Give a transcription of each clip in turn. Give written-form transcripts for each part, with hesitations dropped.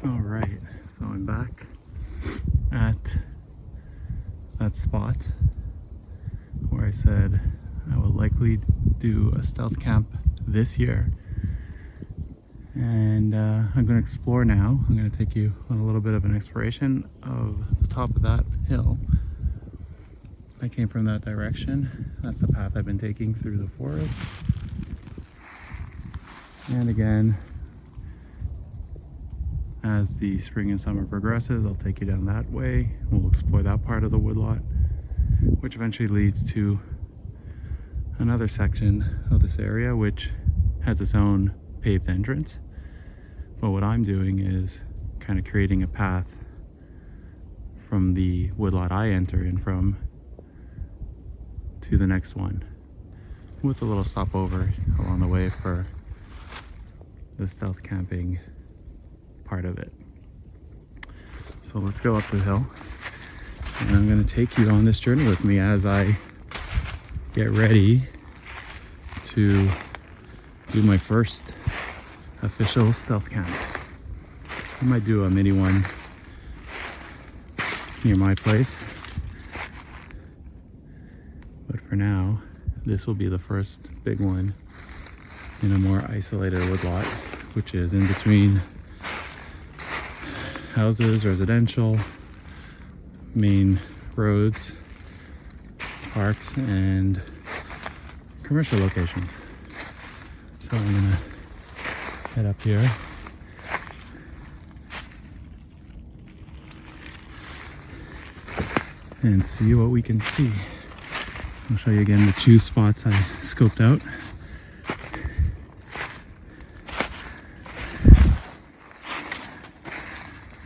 All right, so I'm back at that spot where I said I will likely do a stealth camp this year, and I'm going to explore now. I'm going to take you on a little bit of an exploration of the top of that hill. I came from that direction. That's the path I've been taking through the forest. And again, as the spring and summer progresses, I'll take you down that way. We'll explore that part of the woodlot, which eventually leads to another section of this area, which has its own paved entrance. But what I'm doing is kind of creating a path from the woodlot I enter in from to the next one, with a little stopover along the way for the stealth camping part of it. So let's go up the hill, and I'm going to take you on this journey with me as I get ready to do my first official stealth camp. I might do a mini one near my place, but for now this will be the first big one in a more isolated woodlot, which is in between houses, residential, main roads, parks, and commercial locations. So I'm gonna head up here and see what we can see. I'll show you again the two spots I scoped out.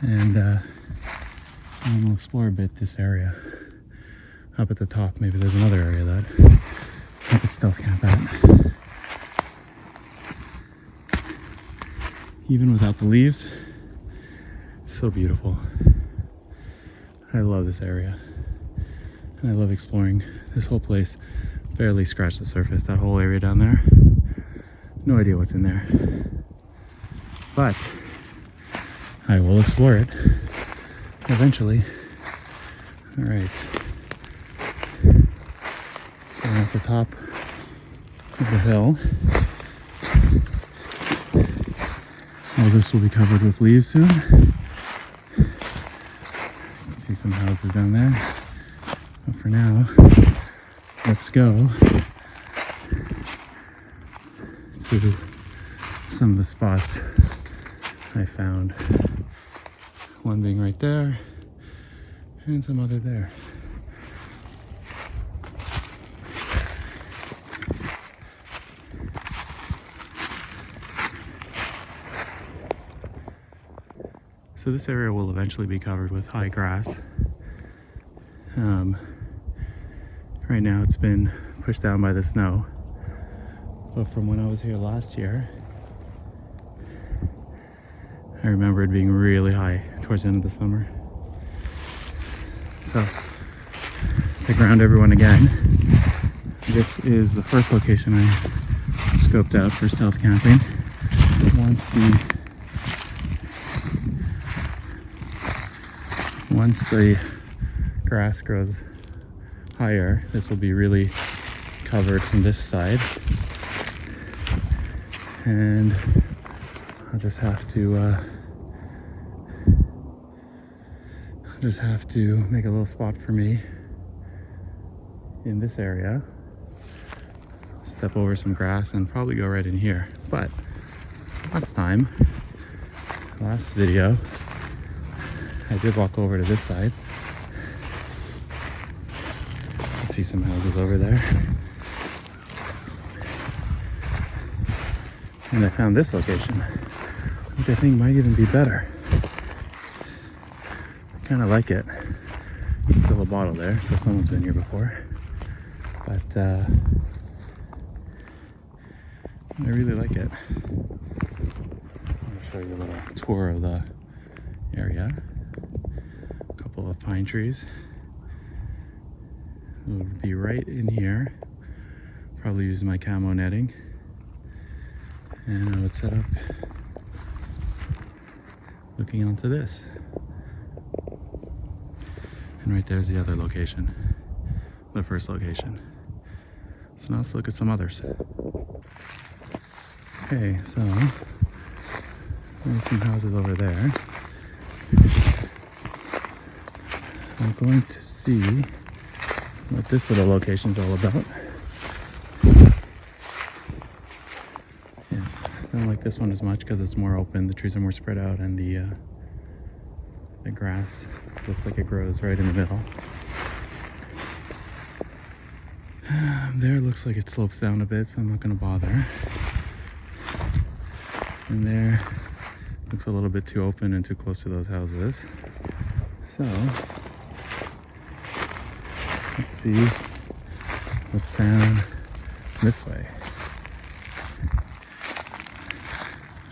And I'm gonna explore a bit this area. Up at the top, maybe there's another area that I could stealth camp at. Even without the leaves, so beautiful. I love this area, and I love exploring this whole place. Barely scratched the surface, that whole area down there. No idea what's in there, but I will explore it eventually. All right, so I'm at the top of the hill. All this will be covered with leaves soon. You can see some houses down there, but for now, let's go to some of the spots I found. One being right there, and some other there. So this area will eventually be covered with high grass. Right now it's been pushed down by the snow, but from when I was here last year, I remember it being really high towards the end of the summer. So, to ground everyone again, this is the first location I scoped out for stealth camping. Once the grass grows higher, this will be really covered from this side, and I'll just have to make a little spot for me in this area, step over some grass, and probably go right in here. But last video, I did walk over to this side. You can see some houses over there. And I found this location, which I think might even be better. I kind of like it. There's still a bottle there, so someone's been here before. But I really like it. I'll show you a little tour of the area. A couple of pine trees. It would be right in here. Probably using my camo netting. And I would set up looking onto this. And right there's the other location, the first location. So now let's look at some others. Okay, so there's some houses over there. I'm going to see what this little location is all about. Yeah, I don't like this one as much because it's more open, the trees are more spread out, and the grass looks like it grows right in the middle. There it looks like it slopes down a bit, so I'm not going to bother. And there looks a little bit too open and too close to those houses. So let's see what's down this way.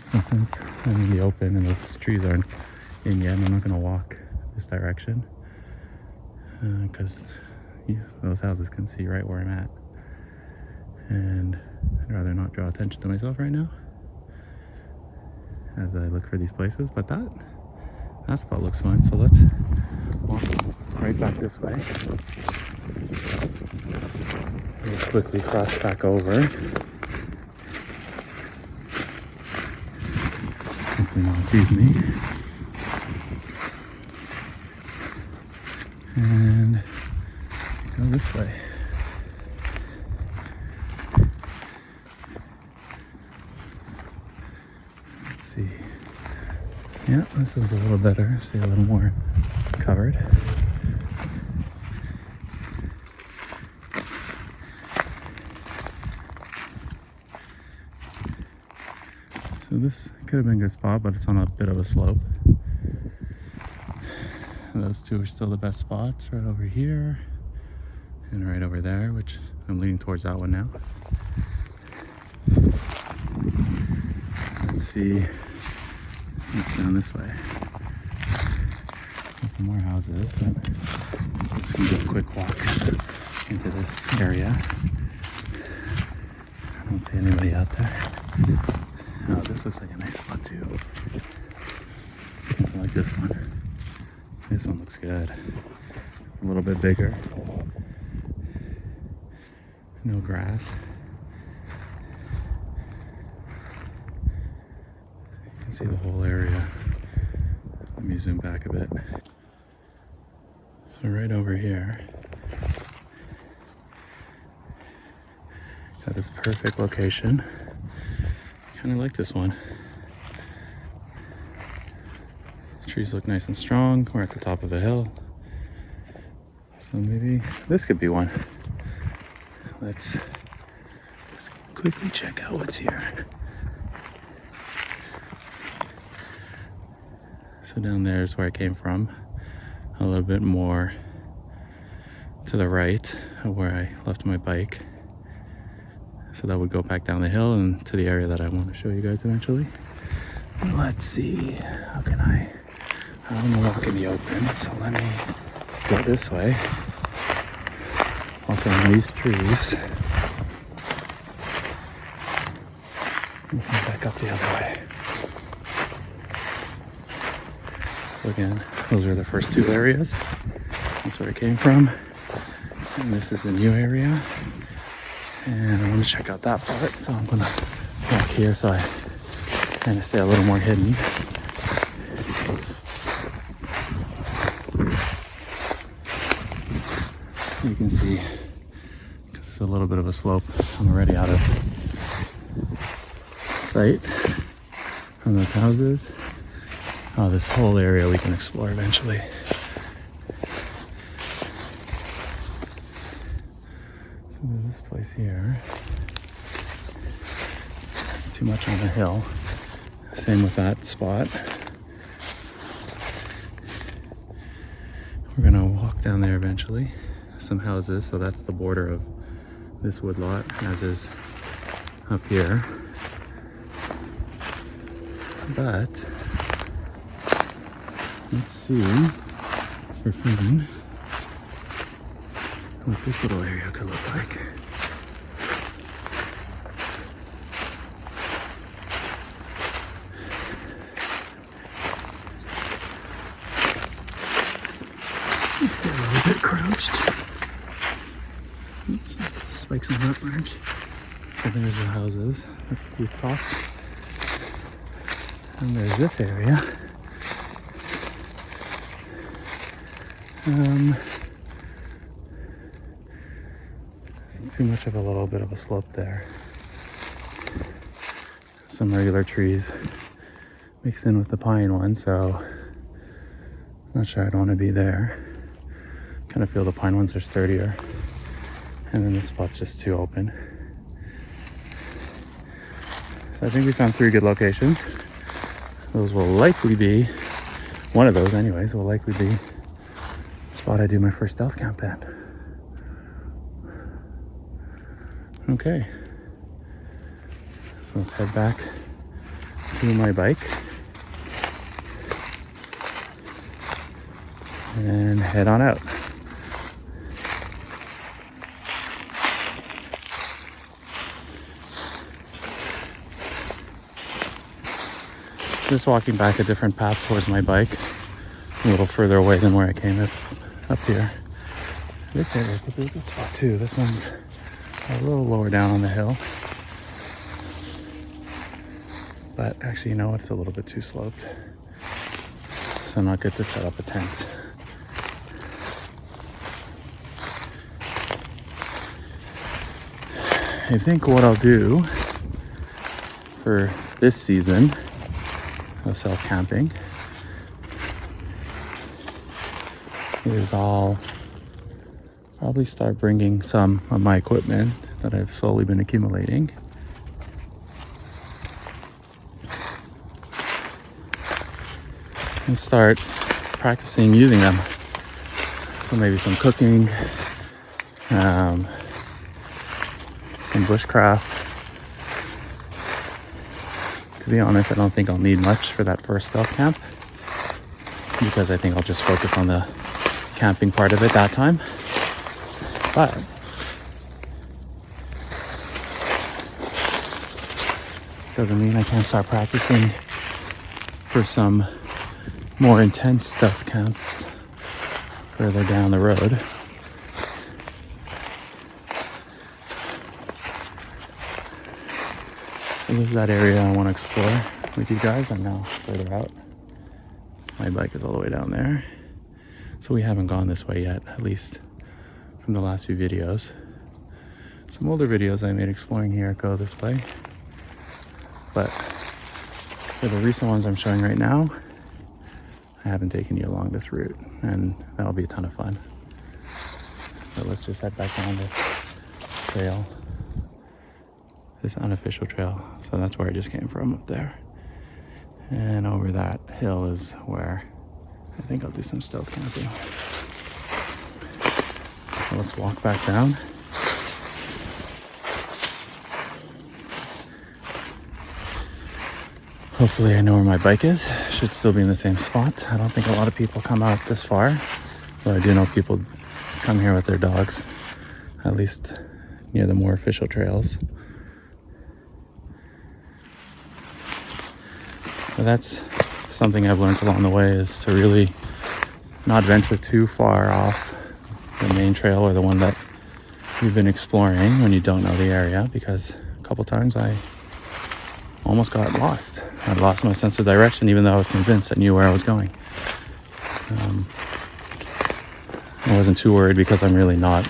So since I'm in the open and those trees aren't in yet, I'm not going to walk this direction because those houses can see right where I'm at, and I'd rather not draw attention to myself right now as I look for these places. But that spot looks fun, so let's walk right back this way. Let's quickly cross back over. Hopefully no one sees me. And go this way. Let's see. Yeah, this was a little better. See, a little more covered. So this could have been a good spot, but it's on a bit of a slope. And those two are still the best spots, right over here and right over there, which I'm leaning towards that one now. Let's see what's down this way. There's some more houses, but let's do a quick walk into this area. I don't see anybody out there. Oh, this looks like a nice spot too. I like this one. This one looks good. It's a little bit bigger. No grass. You can see the whole area. Let me zoom back a bit. So right over here, got this perfect location. Kind of like this one. The trees look nice and strong. We're at the top of a hill. So maybe this could be one. Let's quickly check out what's here. So down there is where I came from. A little bit more to the right of where I left my bike. So that would go back down the hill and to the area that I want to show you guys eventually. Let's see, I don't want to walk in the open, so let me go this way. Walk around these trees. And come back up the other way. So again, those are the first two areas. That's where I came from. And this is the new area. And I want to check out that part, so I'm gonna walk here so I kind of stay a little more hidden. You can see, because it's a little bit of a slope, I'm already out of sight from those houses. Oh, this whole area we can explore eventually. There's this place here. Too much on the hill. Same with that spot. We're gonna walk down there eventually. Some houses, so that's the border of this woodlot, as is up here. But let's see for fun what this little area could look like. a bit crouched. Oops, spikes on that branch. So there's the houses, the rooftops. And there's this area. Too much of a little bit of a slope there. Some regular trees mixed in with the pine one, so I'm not sure I'd want to be there. Kind of feel the pine ones are sturdier, and then this spot's just too open. So I think we found 3 good locations. Those will likely be, one of those anyways, will likely be the spot I do my first stealth camp at. Okay, so let's head back to my bike and head on out. Just walking back a different path towards my bike, a little further away than where I came up here. This area could be a good spot too. This one's a little lower down on the hill, but actually, you know what? It's a little bit too sloped, so not good to set up a tent. I think what I'll do for this season of self-camping is I'll probably start bringing some of my equipment that I've slowly been accumulating and start practicing using them. So maybe some cooking, some bushcraft. To be honest, I don't think I'll need much for that first stealth camp, because I think I'll just focus on the camping part of it that time. But doesn't mean I can't start practicing for some more intense stealth camps further down the road. So this is that area I want to explore with you guys. I'm now further out. My bike is all the way down there. So we haven't gone this way yet, at least from the last few videos. Some older videos I made exploring here go this way, but for the recent ones I'm showing right now, I haven't taken you along this route, and that'll be a ton of fun. But let's just head back down this trail, this unofficial trail. So that's where I just came from, up there. And over that hill is where I think I'll do some stealth camping. So let's walk back down. Hopefully I know where my bike is. Should still be in the same spot. I don't think a lot of people come out this far, but I do know people come here with their dogs, at least near the more official trails. But that's something I've learned along the way, is to really not venture too far off the main trail or the one that you've been exploring when you don't know the area, because a couple times I almost got lost. I lost my sense of direction, even though I was convinced I knew where I was going. I wasn't too worried because I'm really not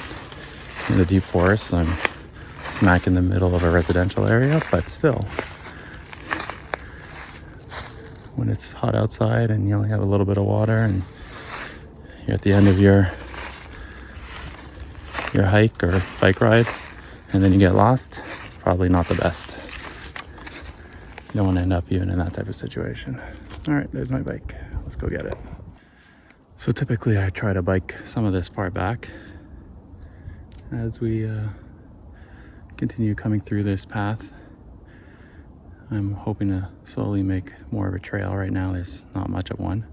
in the deep forest. I'm smack in the middle of a residential area, but still, when it's hot outside and you only have a little bit of water and you're at the end of your hike or bike ride and then you get lost, probably not the best. You don't want to end up even in that type of situation. All right, there's my bike. Let's go get it. So typically I try to bike some of this part back as we continue coming through this path. I'm hoping to slowly make more of a trail. Right now there's not much of one.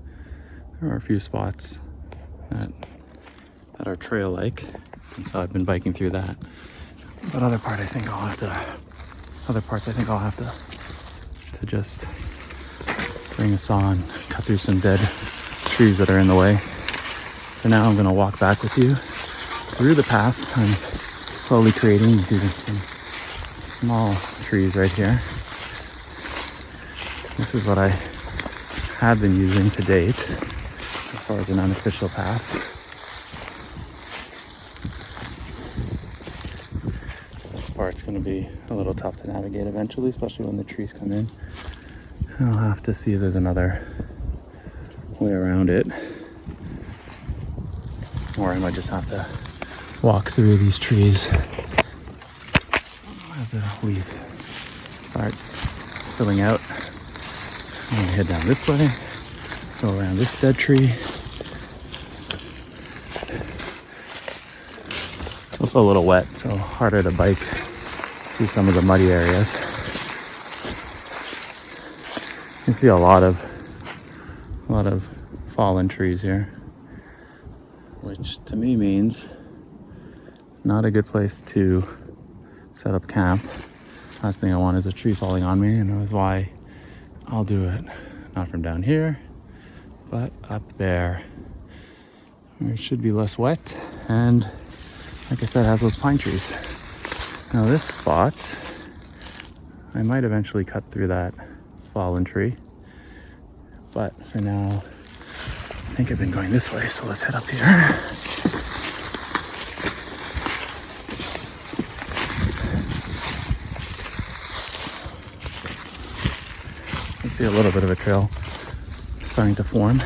There are a few spots that are trail-like, and so I've been biking through that. But other parts I think I'll have to just bring a saw and cut through some dead trees that are in the way. For now, I'm gonna walk back with you through the path I'm slowly creating. You see there's some small trees right here. This is what I have been using to date as far as an unofficial path. This part's going to be a little tough to navigate eventually, especially when the trees come in. I'll have to see if there's another way around it, or I might just have to walk through these trees as the leaves start filling out. I'm gonna head down this way, go around this dead tree. It's also a little wet, so harder to bike through some of the muddy areas. You see a lot of fallen trees here, which to me means not a good place to set up camp. Last thing I want is a tree falling on me, and that is why I'll do it not from down here, but up there, where it should be less wet, and like I said, has those pine trees. Now this spot, I might eventually cut through that fallen tree, but for now, I think I've been going this way, so let's head up here. You see a little bit of a trail starting to form.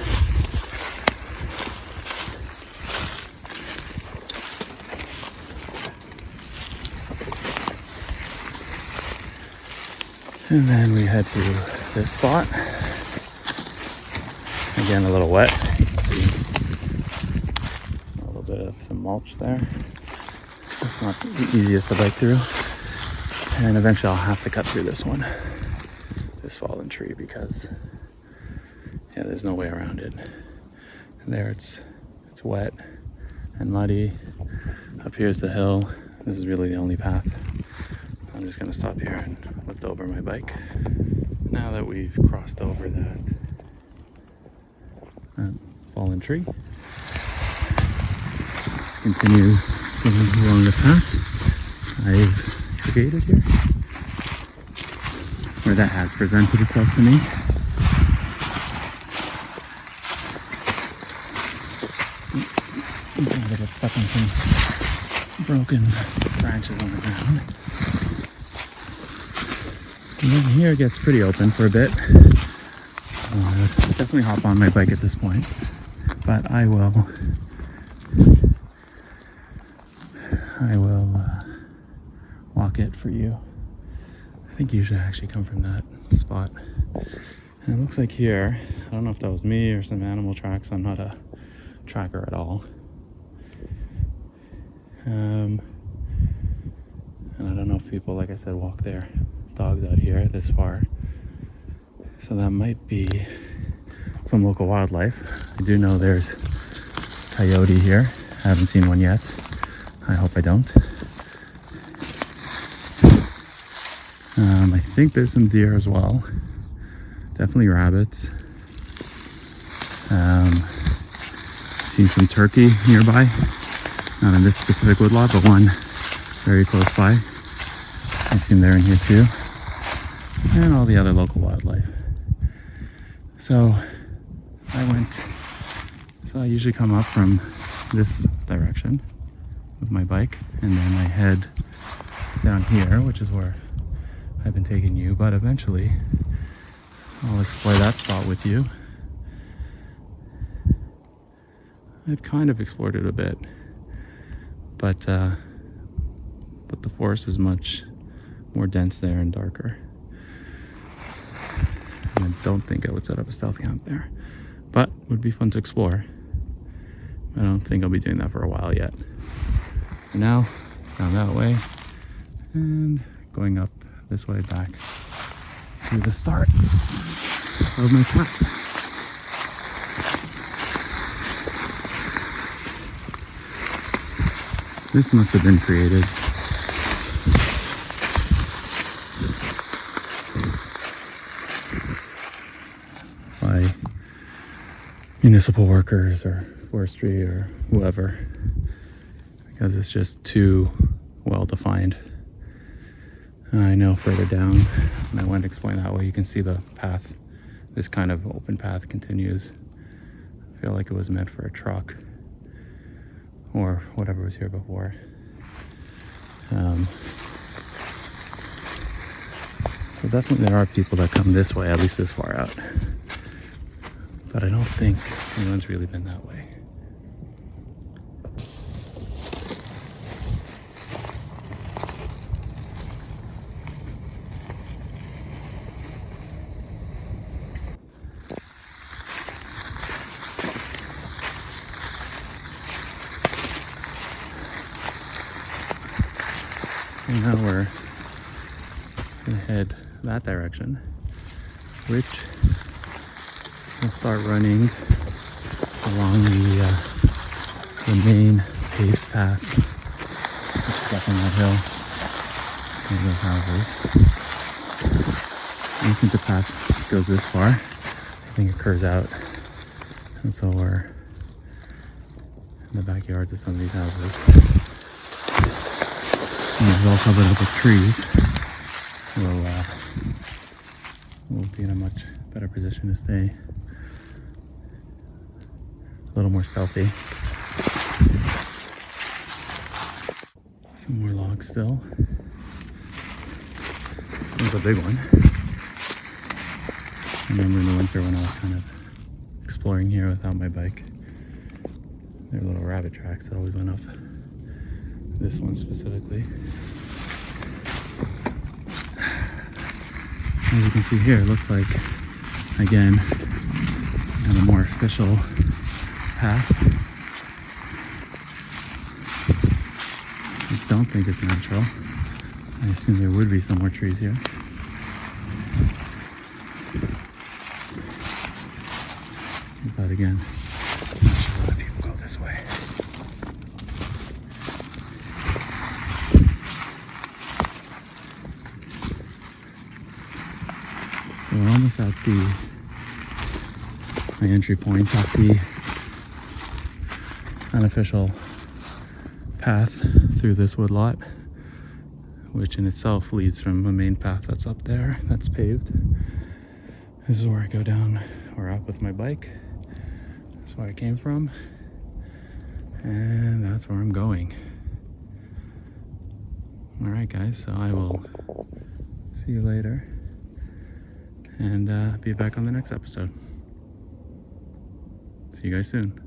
And then we head to this spot. Again, a little wet. You can see a little bit of some mulch there. It's not the easiest to bike through. And eventually I'll have to cut through this one, this fallen tree, because yeah, there's no way around it. And there it's wet and muddy. Up here's the hill. This is really the only path. I'm just gonna stop here and lift over my bike. Now that we've crossed over that fallen tree, let's continue going along the path I've created here, where that has presented itself to me. I'm trying to get stuck on some broken branches on the ground. And then here it gets pretty open for a bit. Definitely hop on my bike at this point, but I will walk it for you. I think you should actually come from that spot. And it looks like here, I don't know if that was me or some animal tracks. I'm not a tracker at all. And I don't know if people, like I said, walk their dogs out here this far. So that might be some local wildlife. I do know there's coyote here. I haven't seen one yet. I hope I don't. I think there's some deer as well. Definitely rabbits. Seen some turkey nearby. Not in this specific woodlot, but one very close by. I assume they're in here too. And all the other local wildlife. So I usually come up from this direction with my bike, and then I head down here, which is where I've been taking you, but eventually I'll explore that spot with you. I've kind of explored it a bit, but the forest is much more dense there and darker. And I don't think I would set up a stealth camp there, but it would be fun to explore. I don't think I'll be doing that for a while yet. For now, down that way, and going up this way back to the start of my path. This must have been created by municipal workers or forestry or whoever, because it's just too well defined. I know further down, when I went to explain that way, you can see the path, this kind of open path continues. I feel like it was meant for a truck or whatever was here before. So definitely there are people that come this way, at least this far out. But I don't think anyone's really been that way. And now we're gonna head that direction, which will start running along the main paved path. It's up on that hill. There's those houses. I don't think the path goes this far. I think it curves out. And so we're in the backyards of some of these houses. And this is all covered up with trees. We'll be in a much better position to stay a little more stealthy. Some more logs still. This is a big one. I remember in the winter when I was kind of exploring here without my bike, there were little rabbit tracks that always went up. This one specifically. As you can see here, it looks like, again, kind of more official path. I don't think it's natural. I assume there would be some more trees here. But again, I'm not sure a lot of people go this way. So we're almost at my entry point off the unofficial path through this woodlot, which in itself leads from a main path that's up there, that's paved. This is where I go down or up with my bike. That's where I came from, and that's where I'm going. All right, guys, so I will see you later and be back on the next episode. See you guys soon.